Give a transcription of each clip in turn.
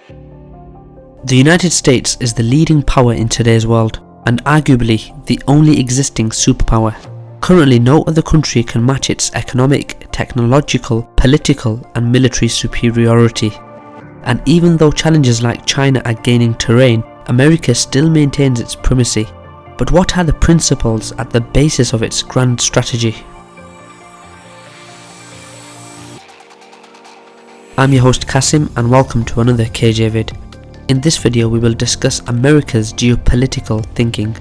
The United States is the leading power in today's world, and arguably the only existing superpower. Currently, no other country can match its economic, technological, political, and military superiority. And even though challenges like China are gaining terrain, America still maintains its primacy. But what are the principles at the basis of its grand strategy? I'm your host Kasim, and welcome to another KJ vid. In this video we will discuss America's geopolitical thinking.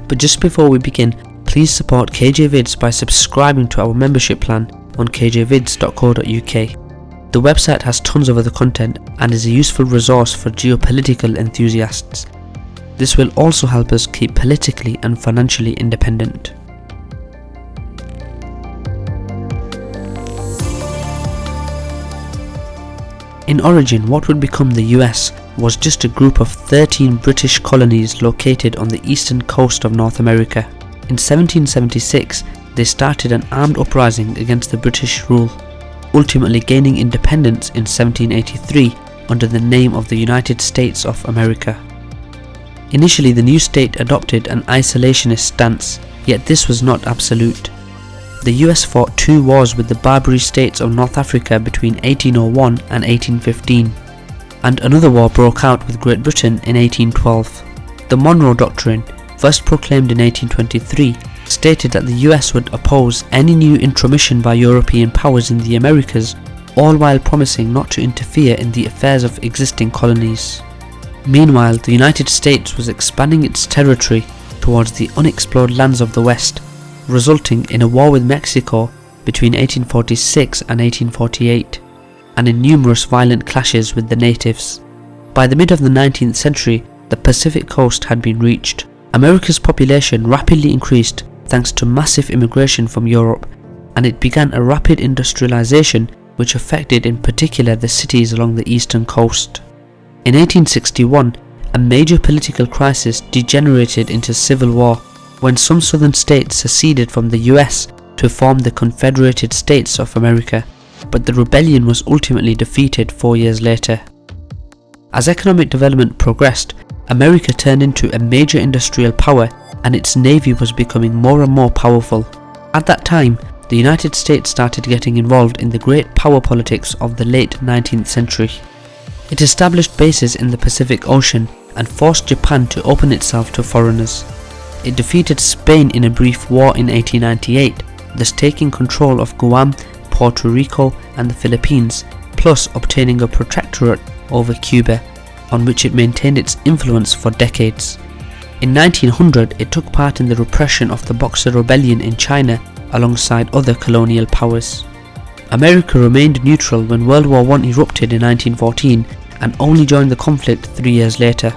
But just before we begin, please support KJ Vids by subscribing to our membership plan on kjvids.co.uk. The website has tons of other content and is a useful resource for geopolitical enthusiasts. This will also help us keep politically and financially independent. In origin, what would become the US was just a group of 13 British colonies located on the eastern coast of North America. In 1776, they started an armed uprising against the British rule, ultimately gaining independence in 1783 under the name of the United States of America. Initially, the new state adopted an isolationist stance, yet this was not absolute. The US fought two wars with the Barbary states of North Africa between 1801 and 1815, and another war broke out with Great Britain in 1812. The Monroe Doctrine, first proclaimed in 1823, stated that the US would oppose any new intromission by European powers in the Americas, all while promising not to interfere in the affairs of existing colonies. Meanwhile, the United States was expanding its territory towards the unexplored lands of the West, resulting in a war with Mexico between 1846 and 1848, and in numerous violent clashes with the natives. By the mid of the 19th century, the Pacific coast had been reached. America's population rapidly increased thanks to massive immigration from Europe, and it began a rapid industrialization which affected in particular the cities along the eastern coast. In 1861, a major political crisis degenerated into civil war when some southern states seceded from the US to form the Confederated States of America, but the rebellion was ultimately defeated 4 years later. As economic development progressed, America turned into a major industrial power, and its navy was becoming more and more powerful. At that time, the United States started getting involved in the great power politics of the late 19th century. It established bases in the Pacific Ocean and forced Japan to open itself to foreigners. It defeated Spain in a brief war in 1898, thus taking control of Guam, Puerto Rico and the Philippines, plus obtaining a protectorate over Cuba, on which it maintained its influence for decades. In 1900, it took part in the repression of the Boxer Rebellion in China alongside other colonial powers. America remained neutral when World War I erupted in 1914 and only joined the conflict 3 years later.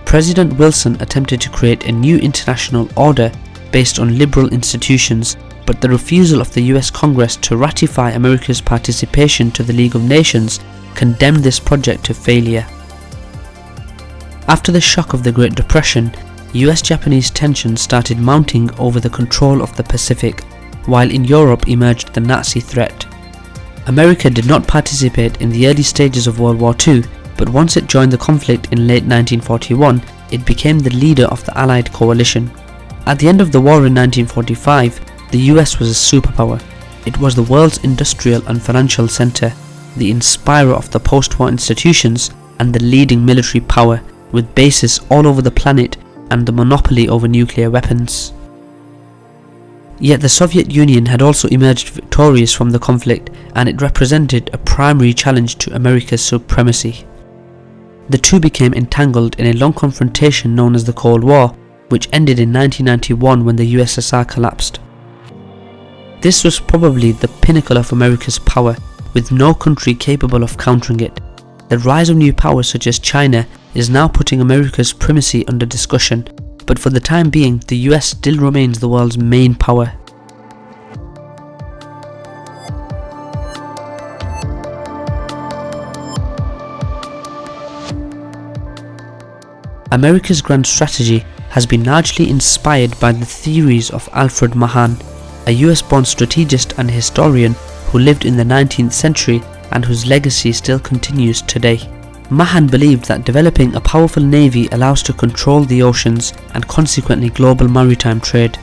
President Wilson attempted to create a new international order based on liberal institutions, but the refusal of the US Congress to ratify America's participation to the League of Nations condemned this project to failure. After the shock of the Great Depression, US-Japanese tensions started mounting over the control of the Pacific, while in Europe emerged the Nazi threat. America did not participate in the early stages of World War II, but once it joined the conflict in late 1941, it became the leader of the Allied coalition. At the end of the war in 1945, the US was a superpower. It was the world's industrial and financial center, the inspirer of the post-war institutions, and the leading military power, with bases all over the planet and the monopoly over nuclear weapons. Yet the Soviet Union had also emerged victorious from the conflict, and it represented a primary challenge to America's supremacy. The two became entangled in a long confrontation known as the Cold War, which ended in 1991 when the USSR collapsed. This was probably the pinnacle of America's power, with no country capable of countering it. The rise of new powers such as China is now putting America's primacy under discussion, but for the time being, the US still remains the world's main power. America's grand strategy has been largely inspired by the theories of Alfred Mahan, a US-born strategist and historian who lived in the 19th century and whose legacy still continues today. Mahan believed that developing a powerful navy allows to control the oceans and consequently global maritime trade.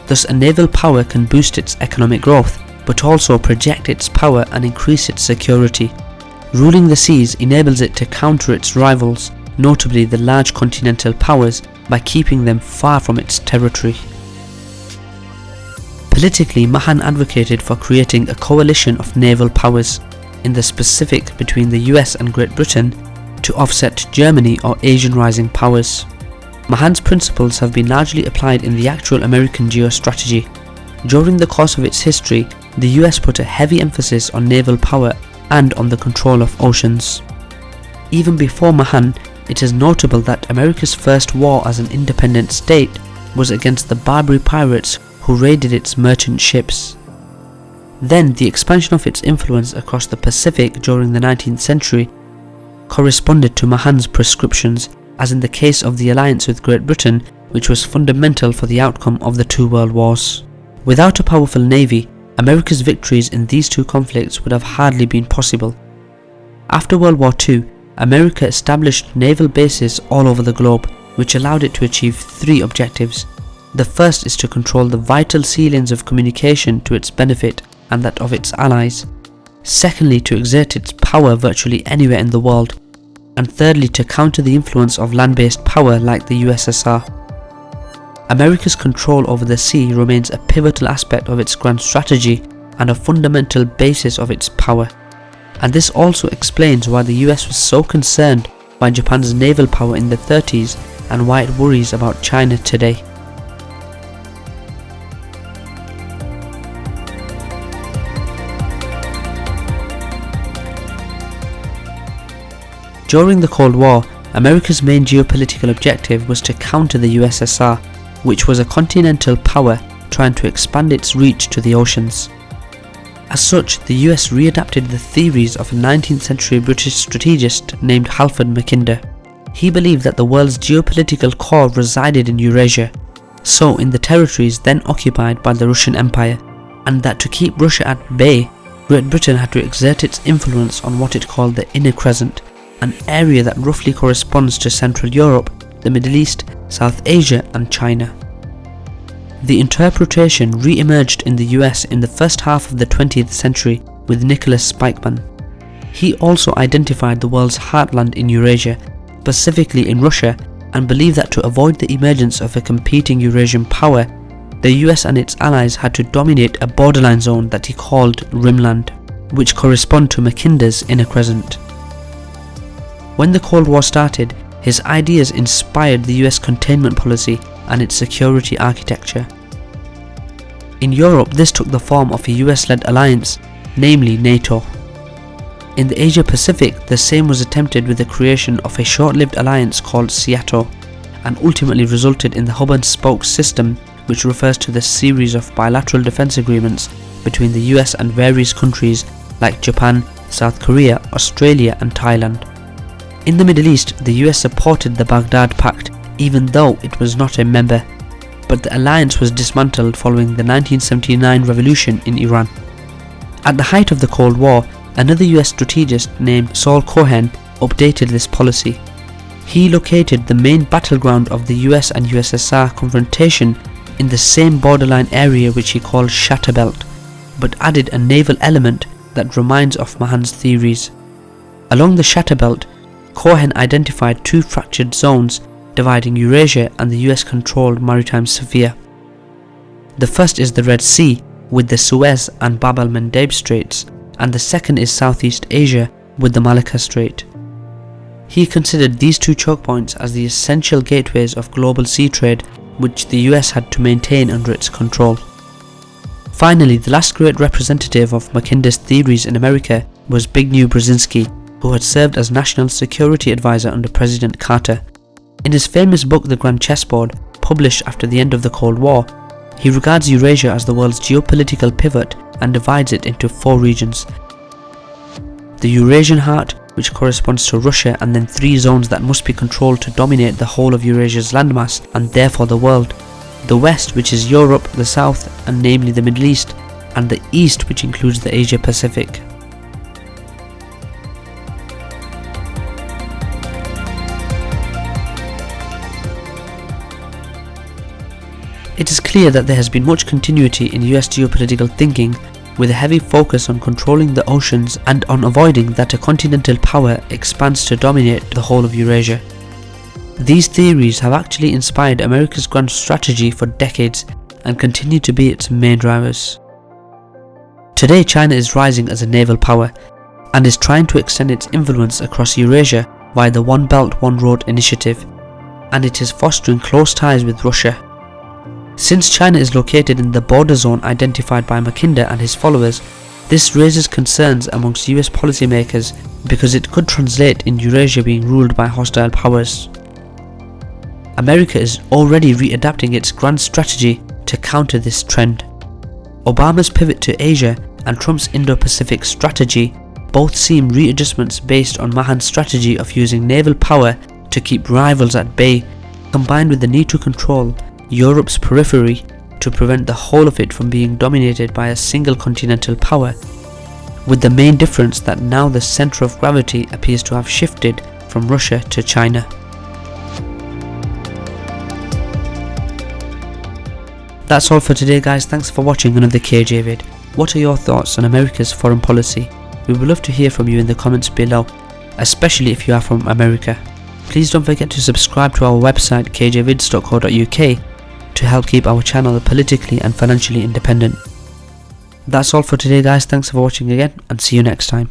Thus, a naval power can boost its economic growth, but also project its power and increase its security. Ruling the seas enables it to counter its rivals, notably the large continental powers, by keeping them far from its territory. Politically, Mahan advocated for creating a coalition of naval powers, in the specific between the US and Great Britain, to offset Germany or Asian rising powers. Mahan's principles have been largely applied in the actual American geostrategy. During the course of its history, the US put a heavy emphasis on naval power and on the control of oceans. Even before Mahan, it is notable that America's first war as an independent state was against the Barbary pirates who raided its merchant ships. Then, the expansion of its influence across the Pacific during the 19th century corresponded to Mahan's prescriptions, as in the case of the alliance with Great Britain, which was fundamental for the outcome of the two world wars. Without a powerful navy, America's victories in these two conflicts would have hardly been possible. After World War II, America established naval bases all over the globe, which allowed it to achieve three objectives. The first is to control the vital sea lanes of communication to its benefit and that of its allies. Secondly, to exert its power virtually anywhere in the world. And thirdly, to counter the influence of land-based power like the USSR. America's control over the sea remains a pivotal aspect of its grand strategy and a fundamental basis of its power. And this also explains why the US was so concerned by Japan's naval power in the 30s and why it worries about China today. During the Cold War, America's main geopolitical objective was to counter the USSR, which was a continental power trying to expand its reach to the oceans. As such, the US readapted the theories of a 19th century British strategist named Halford Mackinder. He believed that the world's geopolitical core resided in Eurasia, so in the territories then occupied by the Russian Empire, and that to keep Russia at bay, Great Britain had to exert its influence on what it called the Inner Crescent, an area that roughly corresponds to Central Europe, the Middle East, South Asia and China. The interpretation re-emerged in the US in the first half of the 20th century with Nicholas Spikeman. He also identified the world's heartland in Eurasia, specifically in Russia, and believed that to avoid the emergence of a competing Eurasian power, the US and its allies had to dominate a borderline zone that he called Rimland, which correspond to Mackinder's Inner Crescent. When the Cold War started, his ideas inspired the US containment policy and its security architecture. In Europe, this took the form of a US-led alliance, namely NATO. In the Asia-Pacific, the same was attempted with the creation of a short-lived alliance called SEATO, and ultimately resulted in the hub and spoke system, which refers to the series of bilateral defense agreements between the US and various countries like Japan, South Korea, Australia and Thailand. In the Middle East, the US supported the Baghdad Pact even though it was not a member, but the alliance was dismantled following the 1979 revolution in Iran. At the height of the Cold War, another US strategist named Saul Cohen updated this policy. He located the main battleground of the US and USSR confrontation in the same borderline area which he called Shatter Belt, but added a naval element that reminds of Mahan's theories. Along the Shatter Belt, Cohen identified two fractured zones dividing Eurasia and the US-controlled maritime sphere. The first is the Red Sea with the Suez and Bab el-Mandeb Straits, and the second is Southeast Asia with the Malacca Strait. He considered these two choke points as the essential gateways of global sea trade which the US had to maintain under its control. Finally, the last great representative of Mackinder's theories in America was Zbigniew Brzezinski, who had served as National Security Advisor under President Carter. In his famous book The Grand Chessboard, published after the end of the Cold War, he regards Eurasia as the world's geopolitical pivot and divides it into four regions. The Eurasian Heart, which corresponds to Russia, and then three zones that must be controlled to dominate the whole of Eurasia's landmass and therefore the world. The West, which is Europe, the South, and namely the Middle East, and the East, which includes the Asia Pacific. It is clear that there has been much continuity in US geopolitical thinking, with a heavy focus on controlling the oceans and on avoiding that a continental power expands to dominate the whole of Eurasia. These theories have actually inspired America's grand strategy for decades and continue to be its main drivers. Today, China is rising as a naval power and is trying to extend its influence across Eurasia via the One Belt, One Road initiative, and it is fostering close ties with Russia. Since China is located in the border zone identified by Mackinder and his followers, this raises concerns amongst US policymakers because it could translate in Eurasia being ruled by hostile powers. America is already readapting its grand strategy to counter this trend. Obama's pivot to Asia and Trump's Indo-Pacific strategy both seem readjustments based on Mahan's strategy of using naval power to keep rivals at bay, combined with the need to control Europe's periphery to prevent the whole of it from being dominated by a single continental power, with the main difference that now the centre of gravity appears to have shifted from Russia to China. That's all for today guys, thanks for watching another KJ vid. What are your thoughts on America's foreign policy? We would love to hear from you in the comments below, especially if you are from America. Please don't forget to subscribe to our website kjvids.co.uk to help keep our channel politically and financially independent. That's all for today guys, thanks for watching again and see you next time.